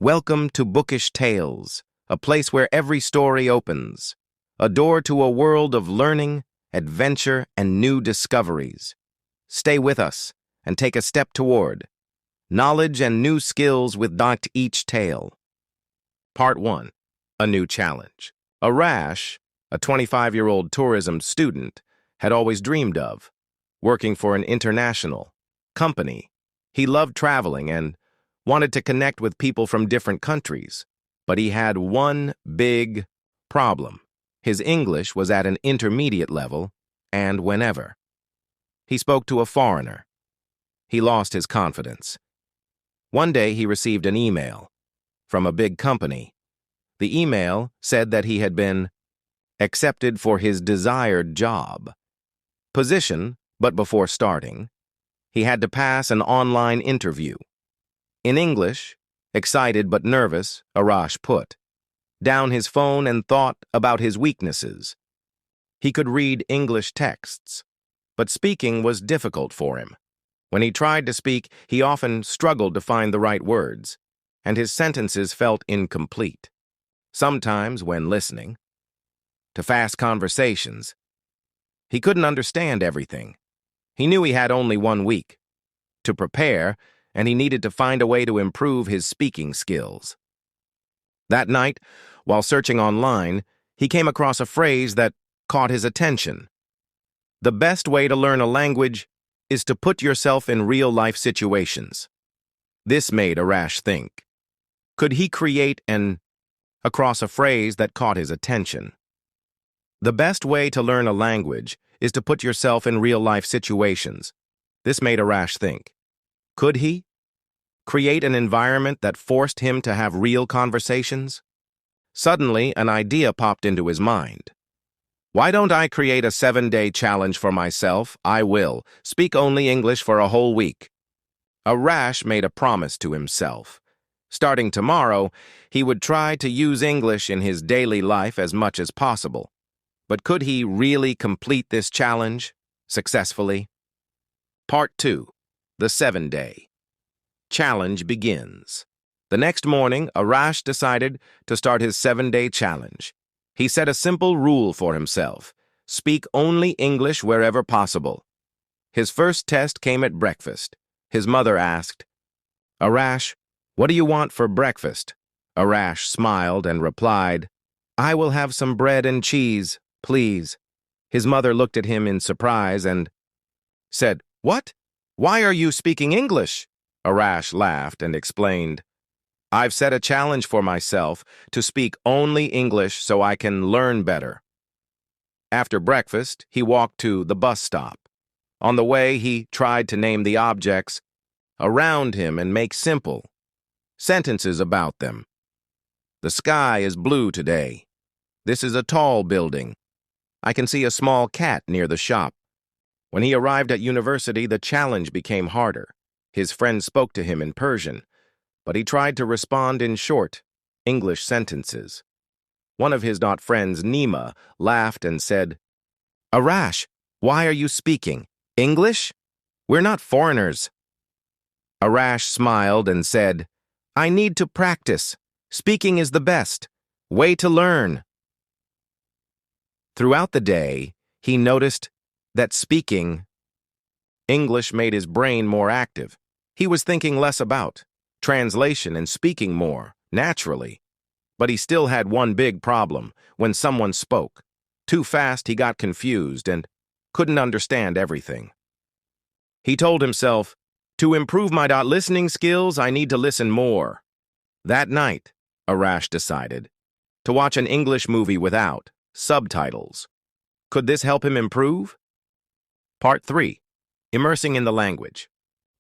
Welcome to Bookish Tales, a place where every story opens, a door to a world of learning, adventure, and new discoveries. Stay with us and take a step toward knowledge and new skills with each tale. Part 1. A new challenge. Arash, a 25-year-old tourism student, had always dreamed of working for an international company. He loved traveling and wanted to connect with people from different countries, but he had one big problem. His English was at an intermediate level, and whenever he spoke to a foreigner, he lost his confidence. One day he received an email from a big company. The email said that he had been accepted for his desired job position, but before starting, he had to pass an online interview. In English, excited but nervous, Arash put down his phone and thought about his weaknesses. He could read English texts, but speaking was difficult for him. When he tried to speak, he often struggled to find the right words, and his sentences felt incomplete. Sometimes, when listening to fast conversations, he couldn't understand everything. He knew he had only 1 week to prepare, and he needed to find a way to improve his speaking skills. That night, while searching online, he came across a phrase that caught his attention. The best way to learn a language is to put yourself in real-life situations. This made Arash think. Could he create across a phrase that caught his attention? The best way to learn a language is to put yourself in real-life situations. This made Arash think. Could he create an environment that forced him to have real conversations? Suddenly, an idea popped into his mind. Why don't I create a 7-day challenge for myself? I will speak only English for a whole week. Arash made a promise to himself. Starting tomorrow, he would try to use English in his daily life as much as possible. But could he really complete this challenge successfully? Part 2. The 7-day challenge begins. The next morning, Arash decided to start his 7-day challenge. He set a simple rule for himself: speak only English wherever possible. His first test came at breakfast. His mother asked, "Arash, what do you want for breakfast?" Arash smiled and replied, "I will have some bread and cheese, please." His mother looked at him in surprise and said, "What? Why are you speaking English?" Arash laughed and explained, "I've set a challenge for myself to speak only English so I can learn better." After breakfast, he walked to the bus stop. On the way, he tried to name the objects around him and make simple sentences about them. The sky is blue today. This is a tall building. I can see a small cat near the shop. When he arrived at university, the challenge became harder. His friend spoke to him in Persian, but he tried to respond in short English sentences. One of his friends, Nima, laughed and said, "Arash, why are you speaking English? We're not foreigners." Arash smiled and said, "I need to practice. Speaking is the best way to learn." Throughout the day, he noticed that speaking English made his brain more active. He was thinking less about translation and speaking more naturally. But he still had one big problem: when someone spoke too fast, he got confused and couldn't understand everything. He told himself, to improve my listening skills, I need to listen more. That night, Arash decided to watch an English movie without subtitles. Could this help him improve? Part 3. Immersing in the language.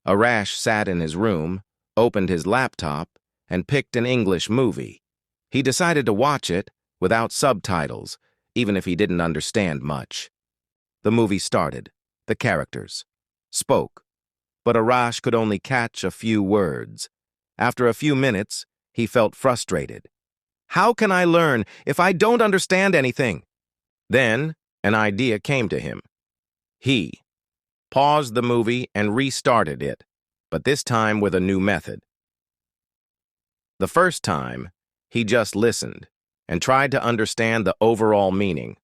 Arash sat in his room, opened his laptop, and picked an English movie. He decided to watch it without subtitles, even if he didn't understand much. The movie started. The characters spoke, but Arash could only catch a few words. After a few minutes, he felt frustrated. How can I learn if I don't understand anything? Then, an idea came to him. He paused the movie and restarted it, but this time with a new method. The first time, he just listened and tried to understand the overall meaning.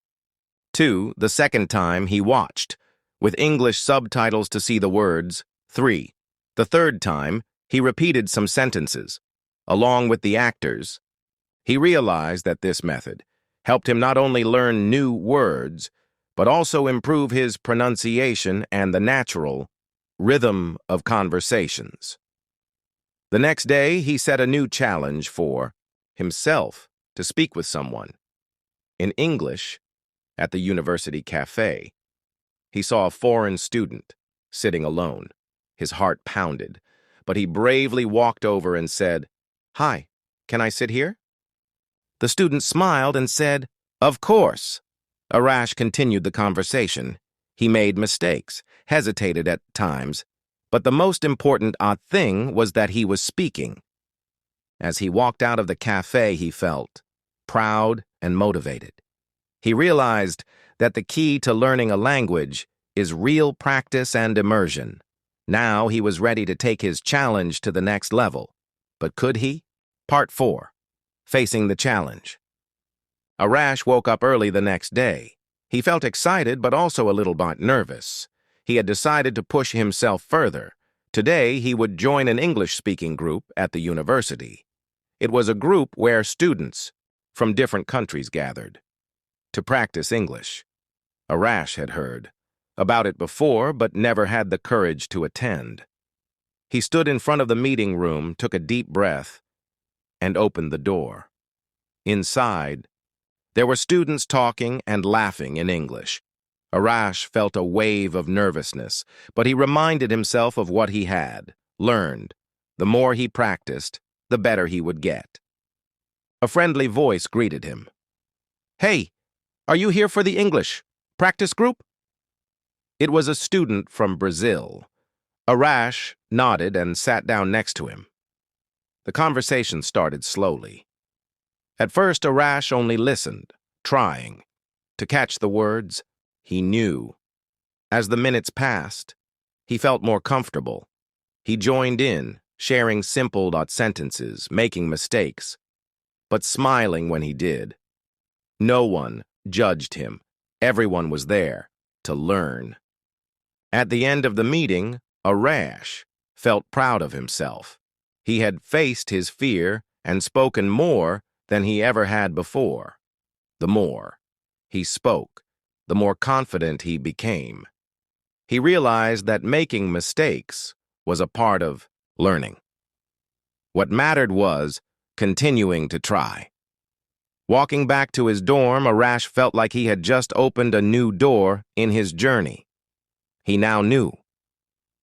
2. The second time, he watched, with English subtitles to see the words. 3. The third time, he repeated some sentences, along with the actors. He realized that this method helped him not only learn new words, but also improve his pronunciation and the natural rhythm of conversations. The next day, he set a new challenge for himself to speak with someone. In English, at the university cafe, he saw a foreign student sitting alone. His heart pounded, but he bravely walked over and said, "Hi, can I sit here?" The student smiled and said, "Of course." Arash continued the conversation. He made mistakes, hesitated at times, but the most important thing was that he was speaking. As he walked out of the cafe, he felt proud and motivated. He realized that the key to learning a language is real practice and immersion. Now he was ready to take his challenge to the next level. But could he? Part 4. Facing the challenge. Arash woke up early the next day. He felt excited but also a little bit nervous. He had decided to push himself further. Today, he would join an English-speaking group at the university. It was a group where students from different countries gathered to practice English. Arash had heard about it before, but never had the courage to attend. He stood in front of the meeting room, took a deep breath, and opened the door. Inside, there were students talking and laughing in English. Arash felt a wave of nervousness, but he reminded himself of what he had learned. The more he practiced, the better he would get. A friendly voice greeted him. "Hey, are you here for the English practice group?" It was a student from Brazil. Arash nodded and sat down next to him. The conversation started slowly. At first, Arash only listened, trying to catch the words he knew. As the minutes passed, he felt more comfortable. He joined in, sharing simple sentences, making mistakes, but smiling when he did. No one judged him. Everyone was there to learn. At the end of the meeting, Arash felt proud of himself. He had faced his fear and spoken more than he ever had before. The more he spoke, the more confident he became. He realized that making mistakes was a part of learning. What mattered was continuing to try. Walking back to his dorm, Arash felt like he had just opened a new door in his journey. He now knew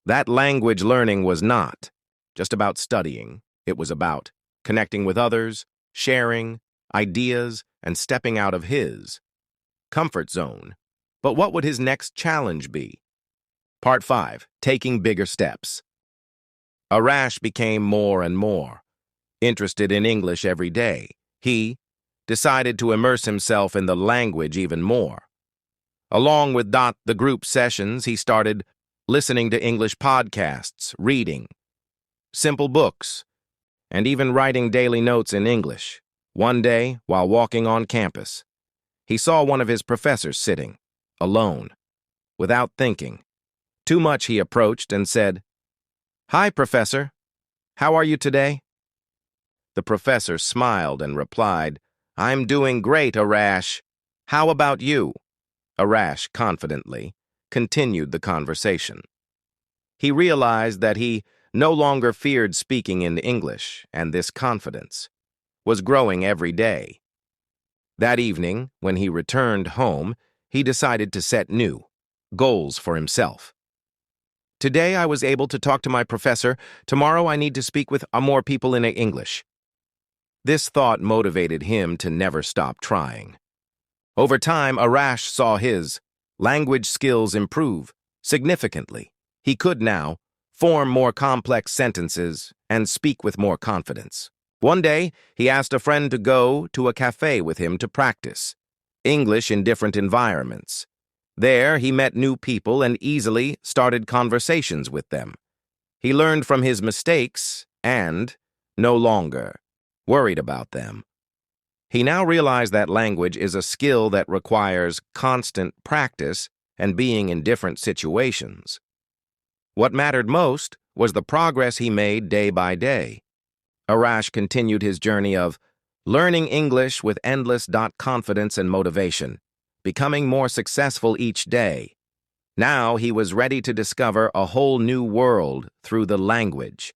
that language learning was not just about studying. It was about connecting with others, sharing ideas, and stepping out of his comfort zone. But what would his next challenge be? Part 5. Taking bigger steps. Arash became more and more interested in English every day. He decided to immerse himself in the language even more. Along with the group sessions, he started listening to English podcasts, reading simple books, and even writing daily notes in English. One day, while walking on campus, he saw one of his professors sitting, alone. Without thinking too much, he approached and said, "Hi, Professor. How are you today?" The professor smiled and replied, "I'm doing great, Arash. How about you?" Arash confidently continued the conversation. He realized that he no longer feared speaking in English, and this confidence was growing every day. That evening, when he returned home, he decided to set new goals for himself. Today I was able to talk to my professor. Tomorrow I need to speak with more people in English. This thought motivated him to never stop trying. Over time, Arash saw his language skills improve significantly. He could now form more complex sentences and speak with more confidence. One day, he asked a friend to go to a cafe with him to practice English in different environments. There, he met new people and easily started conversations with them. He learned from his mistakes and no longer worried about them. He now realized that language is a skill that requires constant practice and being in different situations. What mattered most was the progress he made day by day. Arash continued his journey of learning English with endless confidence and motivation, becoming more successful each day. Now he was ready to discover a whole new world through the language.